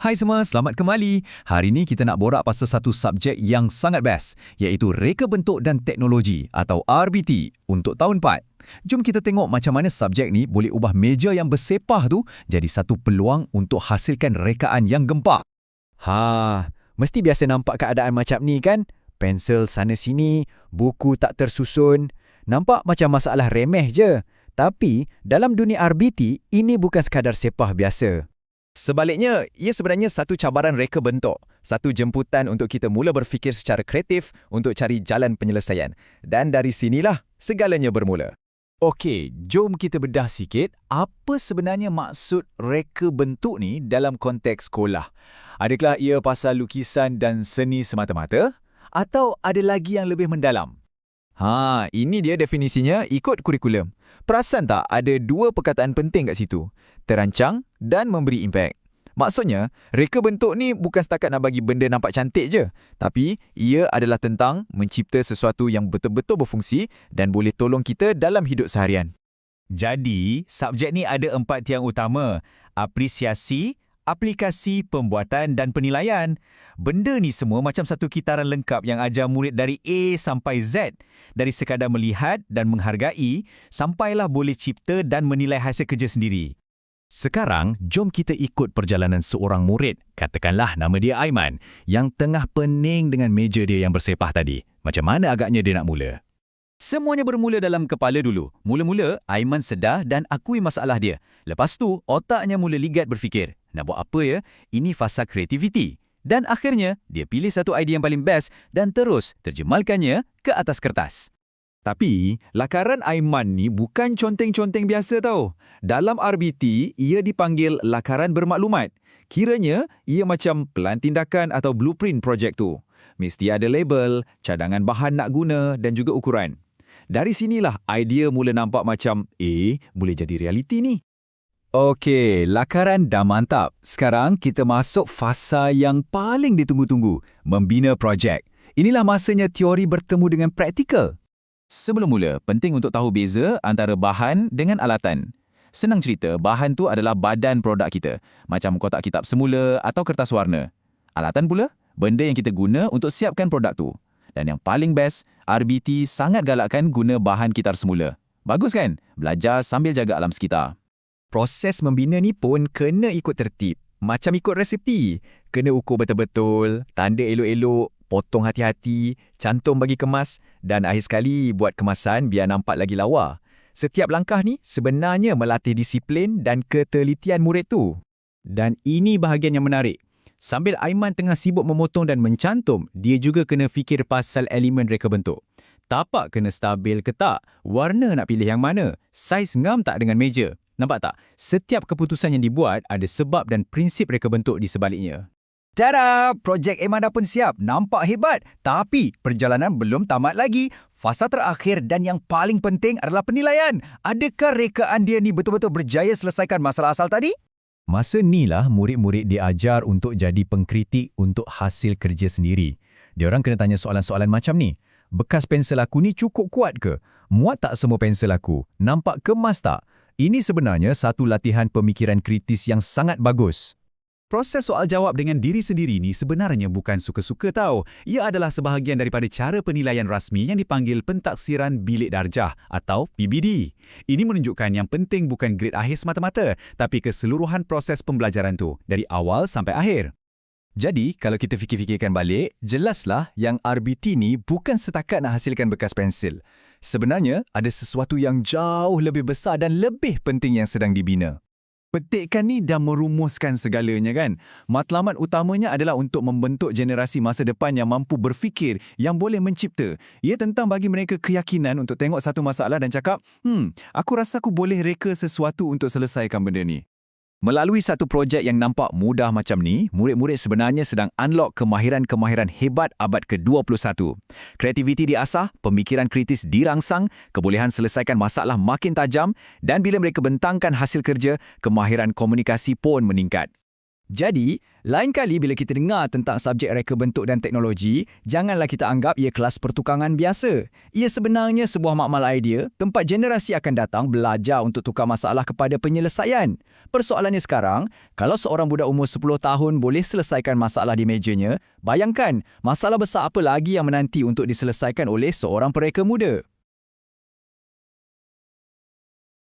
Hai semua, selamat kembali. Hari ini kita nak borak pasal satu subjek yang sangat best, iaitu Reka Bentuk dan Teknologi atau RBT untuk tahun 4. Jom kita tengok macam mana subjek ni boleh ubah meja yang bersepah tu jadi satu peluang untuk hasilkan rekaan yang gempak. Mesti biasa nampak keadaan macam ni kan? Pensel sana sini, buku tak tersusun. Nampak macam masalah remeh je. Tapi, dalam dunia RBT, ini bukan sekadar sepah biasa. Sebaliknya, ia sebenarnya satu cabaran reka bentuk, satu jemputan untuk kita mula berfikir secara kreatif untuk cari jalan penyelesaian. Dan dari sinilah segalanya bermula. Okey, jom kita bedah sikit apa sebenarnya maksud reka bentuk ni dalam konteks sekolah. Adakah ia pasal lukisan dan seni semata-mata? Atau ada lagi yang lebih mendalam? Ini dia definisinya ikut kurikulum. Perasan tak ada dua perkataan penting kat situ? Terancang dan memberi impak. Maksudnya, reka bentuk ni bukan setakat nak bagi benda nampak cantik je. Tapi, ia adalah tentang mencipta sesuatu yang betul-betul berfungsi dan boleh tolong kita dalam hidup seharian. Jadi, subjek ni ada 4 tiang utama. Apresiasi, aplikasi, pembuatan dan penilaian. Benda ni semua macam satu kitaran lengkap yang ajar murid dari A sampai Z. Dari sekadar melihat dan menghargai, sampailah boleh cipta dan menilai hasil kerja sendiri. Sekarang, jom kita ikut perjalanan seorang murid, katakanlah nama dia Aiman, yang tengah pening dengan meja dia yang bersepah tadi. Macam mana agaknya dia nak mula? Semuanya bermula dalam kepala dulu. Mula-mula, Aiman sedar dan akui masalah dia. Lepas tu, otaknya mula ligat berfikir. Nak buat apa ya? Ini fasa kreativiti. Dan akhirnya, dia pilih satu idea yang paling best dan terus terjemalkannya ke atas kertas. Tapi, lakaran Aiman ni bukan conteng-conteng biasa tau. Dalam RBT, ia dipanggil lakaran bermaklumat. Kiranya, ia macam pelan tindakan atau blueprint projek tu. Mesti ada label, cadangan bahan nak guna dan juga ukuran. Dari sinilah idea mula nampak macam, boleh jadi realiti ni. Okey, lakaran dah mantap. Sekarang kita masuk fasa yang paling ditunggu-tunggu, membina projek. Inilah masanya teori bertemu dengan praktikal. Sebelum mula, penting untuk tahu beza antara bahan dengan alatan. Senang cerita, bahan tu adalah badan produk kita, macam kotak kitab semula atau kertas warna. Alatan pula, benda yang kita guna untuk siapkan produk tu. Dan yang paling best, RBT sangat galakkan guna bahan kitar semula. Bagus kan? Belajar sambil jaga alam sekitar. Proses membina ni pun kena ikut tertib. Macam ikut resepti. Kena ukur betul-betul, tanda elok-elok, potong hati-hati, cantum bagi kemas dan akhir sekali buat kemasan biar nampak lagi lawa. Setiap langkah ni sebenarnya melatih disiplin dan ketelitian murid tu. Dan ini bahagian yang menarik. Sambil Aiman tengah sibuk memotong dan mencantum, dia juga kena fikir pasal elemen reka bentuk. Tapak kena stabil ke tak? Warna nak pilih yang mana? Saiz ngam tak dengan meja? Nampak tak? Setiap keputusan yang dibuat ada sebab dan prinsip reka bentuk di sebaliknya. Tada! Projek Aiman dah pun siap. Nampak hebat. Tapi perjalanan belum tamat lagi. Fasa terakhir dan yang paling penting adalah penilaian. Adakah rekaan dia ni betul-betul berjaya selesaikan masalah asal tadi? Masa inilah murid-murid diajar untuk jadi pengkritik untuk hasil kerja sendiri. Diorang kena tanya soalan-soalan macam ni. Bekas pensel aku ni cukup kuat ke? Muat tak semua pensel aku? Nampak kemas tak? Ini sebenarnya satu latihan pemikiran kritis yang sangat bagus. Proses soal jawab dengan diri sendiri ni sebenarnya bukan suka-suka tau. Ia adalah sebahagian daripada cara penilaian rasmi yang dipanggil Pentaksiran Bilik Darjah atau PBD. Ini menunjukkan yang penting bukan grade akhir semata-mata, tapi keseluruhan proses pembelajaran tu, dari awal sampai akhir. Jadi, kalau kita fikir-fikirkan balik, jelaslah yang RBT ni bukan setakat nak hasilkan bekas pensil. Sebenarnya, ada sesuatu yang jauh lebih besar dan lebih penting yang sedang dibina. Petikan ni dah merumuskan segalanya kan. Matlamat utamanya adalah untuk membentuk generasi masa depan yang mampu berfikir, yang boleh mencipta. Ia tentang bagi mereka keyakinan untuk tengok satu masalah dan cakap, aku rasa aku boleh reka sesuatu untuk selesaikan benda ni. Melalui satu projek yang nampak mudah macam ni, murid-murid sebenarnya sedang unlock kemahiran-kemahiran hebat abad ke-21. Kreativiti diasah, pemikiran kritis dirangsang, kebolehan selesaikan masalah makin tajam dan bila mereka bentangkan hasil kerja, kemahiran komunikasi pun meningkat. Jadi, lain kali bila kita dengar tentang subjek reka bentuk dan teknologi, janganlah kita anggap ia kelas pertukangan biasa. Ia sebenarnya sebuah makmal idea tempat generasi akan datang belajar untuk tukar masalah kepada penyelesaian. Persoalannya sekarang, kalau seorang budak umur 10 tahun boleh selesaikan masalah di mejanya, bayangkan masalah besar apa lagi yang menanti untuk diselesaikan oleh seorang pereka muda.